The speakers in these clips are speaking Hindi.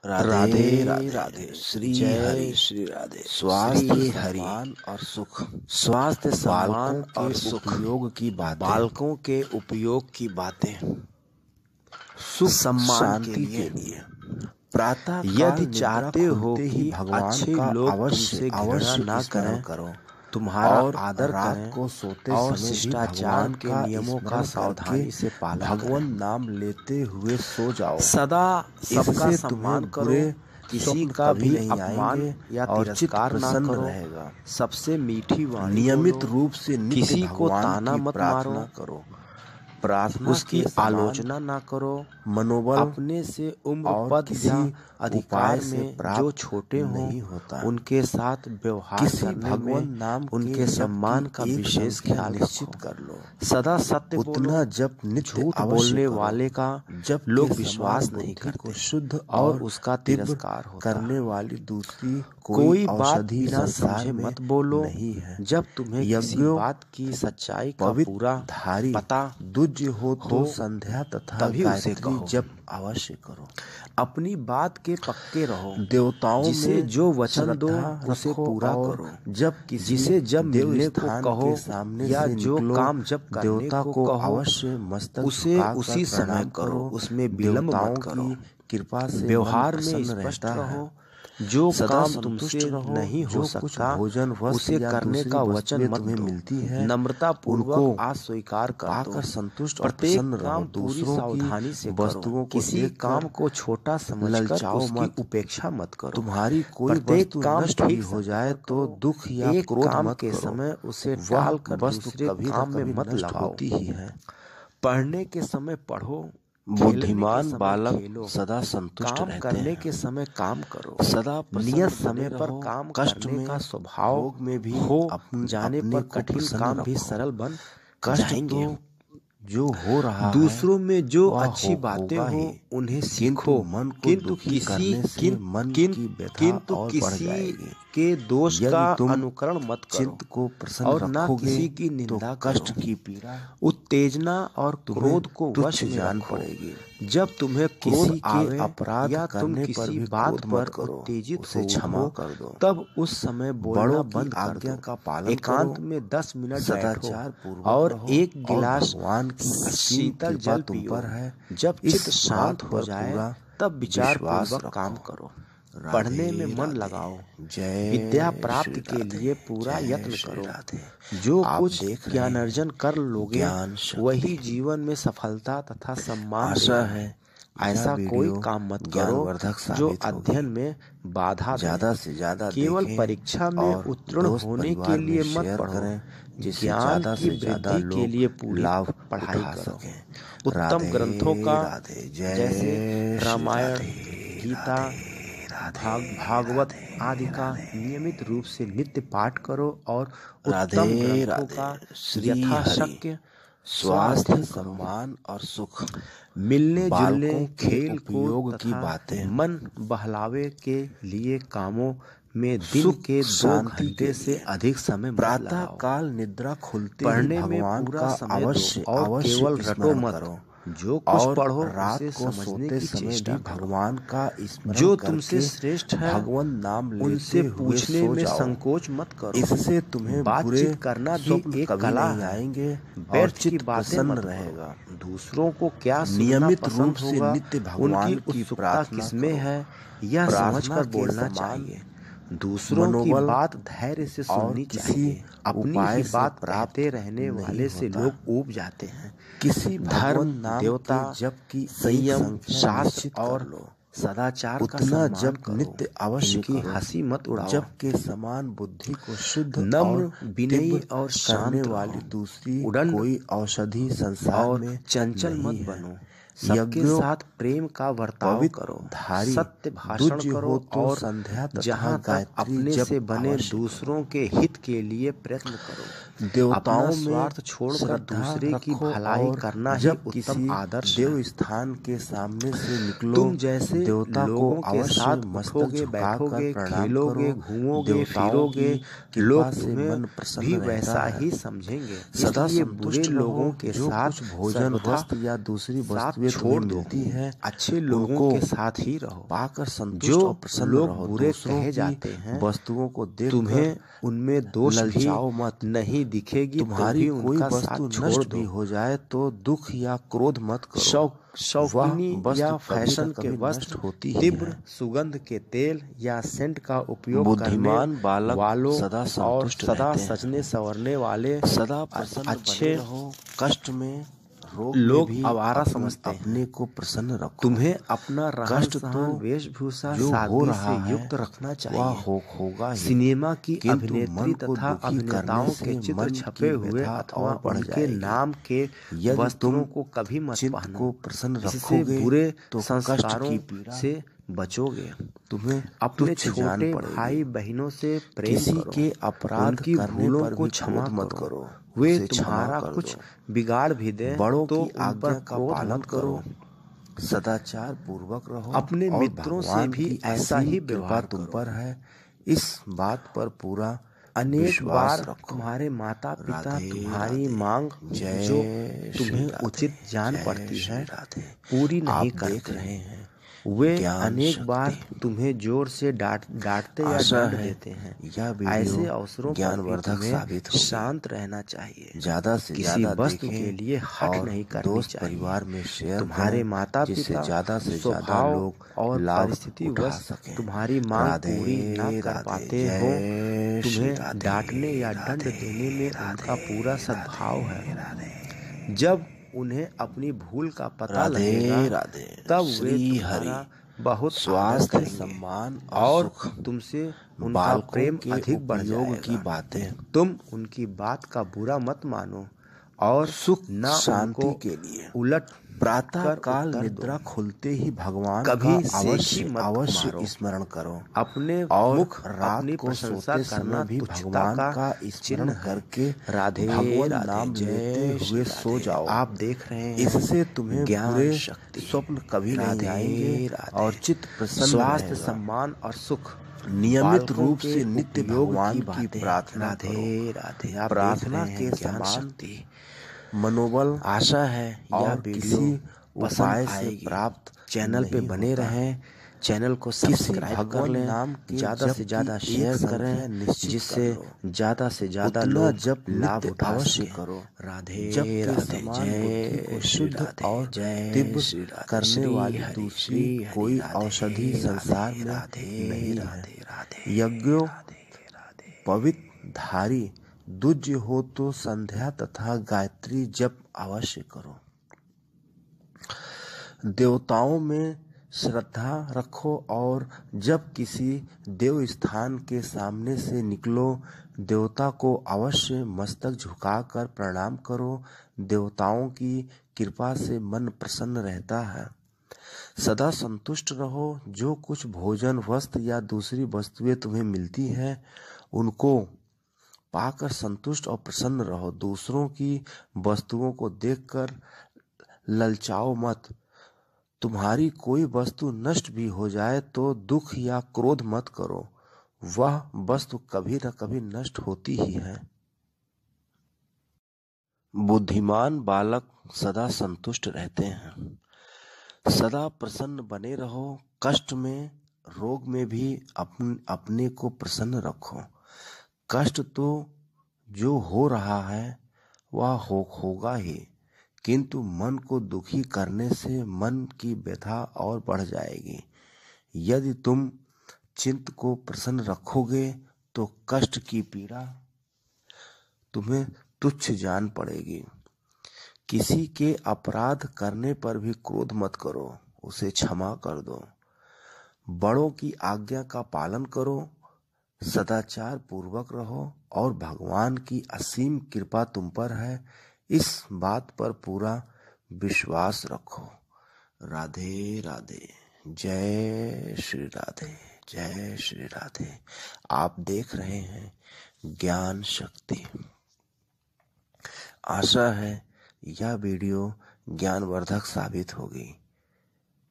राधे राधे राधे। श्री हरि श्री राधे। स्वास्थ्य सम्मान और सुख। स्वास्थ्य सम्मान बालकों और के सुख। उपयोग की बातें। बालकों के उपयोग की बातें। सुख सम्मान शांति के लिए प्रातः यदि चाहते हो कि अच्छे लोग तुमसे घृणा ना करें, करो, तुम्हारा और आदर रात करें को सोते और समय भी शिष्टाचार भगवान के का नियमों का स्मरण सावधानी करके से पालन भगवान करें। नाम लेते हुए सो जाओ। सदा सबका इससे सम्मान तुम्हें करो, बुरे किसी स्वप्न का कभी भी नहीं अपमान आएंगे या और चित्त तिरस्कार ना प्रसन्न करो। रहेगा। सबसे मीठी वाणी नियमित बोलो, रूप से नित्य किसी को भगवान ताना की मत प्रार्थना मारो, करो। प्रार्थना उसकी के समान आलोचना ना करो। मनोबल अपने से उम्र और पद किसी या अधिकार उपाय से में प्राप्त जो छोटे हों नहीं होता। उनके साथ व्यवहार किसी करने भगवान में नाम उनके के सम्मान जप का की एक विशेष संख्या ख्याल निश्चित रखो। कर लो। सदा सत्य बोलो, उतना जप नित्य झूठ अवश्य बोलने करो। वाले का जप लोग के विश्वास समान नहीं बुद्धि को करते शुद्ध और उसका तीव्र तिरस्कार होता करने है। वाली दूसरी कोई बात औषधि बिना संसार समझे में मत बोलो। नहीं है। जब तुम्हें किसी यज्ञों बात की सच्चाई का पूरा पवित्र धारी पता दुज्य हो तो हो संध्या तथा तभी उसे गायत्री कहो। जप अवश्य करो। अपनी बात के पक्के रहो। देवताओं जिसे में जो वचन दो श्रद्धा उसे रखो पूरा और करो। जब किसी जिसे जब देव मिलने को स्थान कहो के सामने या से जो निकलो, काम जब करने देवता को कहो अवश्य मस्तक उसे झुकाकर उसी समय प्रणाम करो, उसमें विलंब देवताओं मत करो। की कृपा से व्यवहार मन में प्रसन्न स्पष्ट रहता रहो। है। जो सदा काम संतुष्ट तुमसे रहो। नहीं हो जो कुछ सकता भोजन वस्त्र उसे या करने दूसरी का वचन वस्तुएं मत तुम्हें दो। मिलती है, नम्रता पूर्वक उनको अस्वीकार कर दो। पाकर संतुष्ट और प्रत्येक प्रसन्न रहो। काम पूरी दूसरों की सावधानी से करो। वस्तुओं को किसी देखकर काम को छोटा समझकर ललचाओ उसकी मत। उपेक्षा मत करो। तुम्हारी कोई प्रत्येक वस्तु काम नष्ट भी ठीक हो समय जाए पर तो करो। दुख या एक क्रोध काम मत के करो। समय उसे वह टालकर वस्तु दूसरे कभी न काम में कभी मत नष्ट लगाओ। होती ही है। पढ़ने के समय पढ़ो, बुद्धिमान खेलने के समय बालक खेलो, सदा संतुष्ट काम रहते करने हैं। के समय काम करो। सदा प्रसन्न नियत बने समय पर रहो। काम कष्ट करने में का स्वभाव रोग में भी हो जाने अपने पर को कठिन प्रसन्न काम भी रखो। सरल बन कष्ट जाएंगे। तो जो हो रहा है दूसरों में जो वह अच्छी बातें होगा हो ही, उन्हें किंतु सीखो। मन को किंतु दुखी किसी करने से मन की व्यथा किंतु और बढ़ किसी जाएगी। के दोष यदि का तुम अनुकरण मत करो चित्त को प्रसन्न और ना रखोगे किसी की तो निंदा कष्ट करो। की पीड़ा उत्तेजना और तुम्हें क्रोध को वश तुच्छ में जान रखो। पड़ेगी। जब तुम्हें क्रोध किसी के आवे अपराध या तुम करने पर किसी भी बात क्रोध पर मत करो, उत्तेजित उसे हो क्षमा उठो, कर दो। तब उस समय बोलना बड़ों की बंद कर आज्ञा दो। का पालन एकांत करो। में 10 मिनट सदाचार बैठो पूर्वक और रहो एक और गिलास भगवान की असीम शीतल कृपा जल तुम पियो। पर है, जब इस चित्त शांत बात हो पर जाए पूरा तब विचार विश्वास पूर्वक रखो। काम करो। राधे पढ़ने में मन राधे। लगाओ। जय विद्या श्री प्राप्ति के राधे। लिए पूरा जय यत्न श्री करो। राधे। जो आप कुछ देख रहे ज्ञान हैं अर्जन कर लोगे ज्ञान शक्ति। वही जीवन में सफलता तथा सम्मान आशा देगा। है ऐसा यह कोई वीडियो काम मत करो ज्ञानवर्धक जो साबित होगी। अध्ययन में बाधा दे। ज्यादा से ज्यादा केवल देखें परीक्षा में और उत्तीर्ण दोस्त होने के परिवार में लिए मत शेयर पढ़ो। करें, जिससे ज्ञान ज्यादा की से ज्यादा वृद्धि के लिए लोग पूरी लाभ पढ़ाई उठा करो। सकें। उत्तम राधे ग्रंथों का राधे। जय जैसे श्री रामायण, राधे। गीता, राधे भागवत राधे आदि का नियमित रूप से नित्य पाठ करो और उत्तम राधे ग्रंथों राधे। का श्री यथाशक्य स्वास्थ्य स्वाध्याय करो। सम्मान और सुख। मिलने जुलने, बालकों के खेल कूद उपयोग की तथा बातें। मन बहलावे के लिए कामों में दिन सुख के 2 शांति घंटे के से लिए अधिक समय मत प्रातः लगाओ। काल निद्रा खुलते ही पढ़ने में भगवान पूरा का समय दो अवश्य और अवश्य केवल रटो स्मरण मत। करो। जो कुछ और पढ़ो रात उसे को समझने सोते की समय चेष्टा भी करो। भगवान का स्मरण जो करके तुमसे श्रेष्ठ है भगवान नाम उनसे लेते हुए पूछने सो में जाओ। संकोच मत करो। इससे तुम्हें बुरे बातचीत करना भी स्वप्न एक कभी कला नहीं है। आएंगे और व्यर्थ की चित्त बातें प्रसन्न मत रहेगा। करो। दूसरों को क्या सुनना नियमित पसंद रूप से होगा, नित्य उनकी भगवान की उत्सुकता प्रार्थना किसमें करो। है यह प्रार्थना समझकर के बोलना समान चाहिए। दूसरों की मनोबल बात धैर्य से और सुननी किसी चाहिए। अपनी उपाय ही से बात प्राप्त कहते रहने नहीं वाले से होता। लोग ऊब जाते हैं। किसी धर्म, भगवान नाम देवता, के जप की एक संयम, संख्या शास्त्र निश्चित कर और लो। सदाचार का उतना सम्मान जप करो। नित्य अवश्य इनकी करो। हंसी मत उड़ाओ। जप के समान बुद्धि को शुद्ध नम्र, और विनयी तीव्र और करने शांत वाली रहो। दूसरी उदंड कोई औषधि संसार और में चंचल नहीं मत है। बनो। सबके यज्ञों साथ प्रेम का बर्ताव पवित्र करो। धारी सत्य भाषण दुज्य करो हो तो और संध्या तथा जहाँ तक गायत्री अपने जप से बने अवश्य दूसरों के हित के लिए प्रयत्न करो। अपना देवताओं में स्वार्थ छोड़कर श्रद्धा दूसरे की रखो भलाई और करना ही जब उत्तम किसी आदर्श देव है। स्थान के सामने से निकलो, तुम जैसे देवता को लोगों के अवश्य साथ मस्तक उठोगे, झुकाकर बैठोगे, प्रणाम खेलोगे, करो। घूमोगे, देवताओं फिरोगे, की कृपा लोग से तुम्हें मन भी प्रसन्न रहता वैसा है। ही समझेंगे। सदा इसलिए बुरे संतुष्ट लोगों रहो। के जो साथ कुछ भोजन सर्वथा वस्त्र या दूसरी साथ वस्तुएं छोड़ दो, मिलती है, अच्छे लोगों के साथ ही रहो। पाकर संतुष्ट जो और प्रसन्न लोग रहो। बुरे दूसरों कहे की जाते हैं, वस्तुओं को देख तुम्हें उनमें दोष भी ललचाओ मत। नहीं दिखेगी, तुम्हारी तो भी कोई उनका वस्तु साथ छोड़ नष्ट दो। भी हो जाए तो दुख या क्रोध मत करो। शौकीनी वह या वस्तु फैशन के कभी वस्त्र, नष्ट होती ही तीव्र है। सुगंध के तेल या सेंट का उपयोग करने बुद्धिमान बालक वालों सदा और संतुष्ट सदा रहते हैं। सजने संवरने वाले सदा प्रसन्न अच्छे बने रहो। कष्ट में, रोग लोग में भी आवारा समझते हैं। अपने को प्रसन्न रखो। तुम्हें अपना रहन कष्ट सहन, तो वेशभूषा जो हो सादगी रहा से है युक्त रखना वह चाहिए। होगा ही, सिनेमा की किंतु अभिनेत्री मन को तथा दुखी अभिनेताओं करने के से चित्र मन छपे की हुए व्यथा अथवा और बढ़ उनके जाएगी। नाम के यदि वस्त्रों तुम को कभी मत चित्त पहनना। को प्रसन्न इससे रखोगे बुरे तो कष्ट संस्कारों की पीड़ा से बचोगे। तुम्हें अपने तुच्छ जान छोटे पड़ेगी। भाई बहनों से प्रेम किसी करो, के अपराध उनकी करने भूलों पर को भी क्षमा क्रोध मत करो। करो, वे उसे क्षमा तुम्हारा कर कुछ दो। बिगाड़ भी दें बड़ों तो की उन पर आज्ञा का क्रोध पालन मत करो। सदाचार पूर्वक रहो। अपने और मित्रों से भगवान भी की ऐसा असीम ही कृपा व्यवहार तुम करो। पर है, इस बात पर पूरा अनेक विश्वास बार रखो। तुम्हारे माता पिता राधे तुम्हारी राधे। मांग जय जो श्री तुम्हें राधे। उचित जान जय पड़ती श्री है राधे। पूरी नहीं आप देख करते। रहे हैं वे ज्ञान अनेक शक्ति। बार तुम्हें जोर से डांटते या आशा दंड है देते हैं। यह वीडियो ऐसे अवसरों पर भी ज्ञानवर्धक तुम्हें साबित होगी। शांत रहना चाहिए। ज्यादा से किसी ज्यादा वस्तु देखें के लिए हठ और नहीं करनी दोस्त चाहिए। परिवार में शेयर तुम्हारे करें, माता जिससे पिता ज्यादा से ज्यादा स्वभाव लोग और लाभ परिस्थिति उठा वश सकें। तुम्हारी मांग राधे पूरी न कर राधे। पाते हो। जय श्री तुम्हें राधे। डांटने या दंड राधे देने में उनका पूरा सद्भाव है। राधे। जब उन्हें अपनी भूल का पता राधे लगेगा राधे। तब वे श्री तुम्हारा हरि। बहुत आदर स्वास्थ्य, करेंगे सम्मान और सुख। तुमसे उनका बालकों प्रेम के अधिक बढ़ उपयोग की जाएगा। बातें तुम उनकी बात का बुरा मत मानो और सुख न शांति उनको के लिए उलट प्रातः कर काल उत्तर निद्रा दो। खुलते ही भगवान कभी का सेखी मत अवश्य मारो। स्मरण करो। अपने और मुख रात अपनी को प्रशंसा सोते करना समय भी तुच्छता भगवान का चिन्ह स्मरण है। करके राधे भगवान राधे। नाम लेते जय श्री हुए राधे। सो जाओ। आप देख रहे हैं इससे तुम्हें ज्ञान बुरे शक्ति। स्वप्न कभी नहीं राधे आएंगे राधे। और चित्त प्रसन्न स्वास्थ्य, रहेगा। सम्मान और सुख। नियमित बालकों रूप के से नित्य उपयोग भगवान की बातें। प्रार्थना राधे करो। राधे। आप देख प्रार्थना रहे हैं के ज्ञान समान शक्ति। मनोबल आशा है यह और वीडियो किसी पसंद उपाय से आएगी। प्राप्त चैनल पे नहीं बने होता। रहें, चैनल को किसी सब्सक्राइब कर भगवान लें, नाम के ज़्यादा जप से की ज़्यादा एक शेयर संख्या करें, निश्चित जिससे कर लो। ज़्यादा से ज़्यादा उतना लोग जप लाभ नित्य उठा अवश्य सकें। करो। राधे जप के राधे। समान बुद्धि को जय श्री शुद्ध राधे। और जय तीव्र श्री राधे। करने श्री वाली हरि। दूसरी श्री हरि। कोई राधे औषधि संसार राधे। में राधे नहीं है। राधे। राधे यज्ञों राधे। राधे। पवित्र धारी दुज हो तो संध्या तथा गायत्री जप अवश्य करो। देवताओं में श्रद्धा रखो और जब किसी देव स्थान के सामने से निकलो देवता को अवश्य मस्तक झुकाकर प्रणाम करो। देवताओं की कृपा से मन प्रसन्न रहता है। सदा संतुष्ट रहो। जो कुछ भोजन, वस्त्र या दूसरी वस्तुएं तुम्हें मिलती हैं उनको पाकर संतुष्ट और प्रसन्न रहो। दूसरों की वस्तुओं को देखकर ललचाओ मत। तुम्हारी कोई वस्तु नष्ट भी हो जाए तो दुख या क्रोध मत करो। वह वस्तु कभी न कभी नष्ट होती ही है। बुद्धिमान बालक सदा संतुष्ट रहते हैं। सदा प्रसन्न बने रहो। कष्ट में, रोग में भी अपने को प्रसन्न रखो। कष्ट तो जो हो रहा है वह होगा ही, किंतु मन को दुखी करने से मन की व्यथा और बढ़ जाएगी। यदि तुम चित्त को प्रसन्न रखोगे तो कष्ट की पीड़ा तुम्हें तुच्छ जान पड़ेगी। किसी के अपराध करने पर भी क्रोध मत करो, उसे क्षमा कर दो। बड़ों की आज्ञा का पालन करो, सदाचार पूर्वक रहो और भगवान की असीम कृपा तुम पर है, इस बात पर पूरा विश्वास रखो। राधे राधे। जय श्री राधे। जय श्री राधे। आप देख रहे हैं ज्ञान शक्ति। आशा है यह वीडियो ज्ञानवर्धक साबित होगी।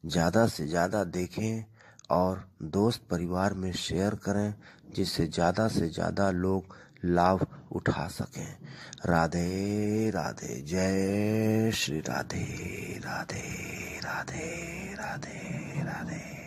ज़्यादा से ज़्यादा देखें और दोस्त परिवार में शेयर करें, जिससे ज़्यादा से ज़्यादा लोग लाभ उठा सकें। राधे राधे। जय श्री राधे राधे राधे राधे राधे।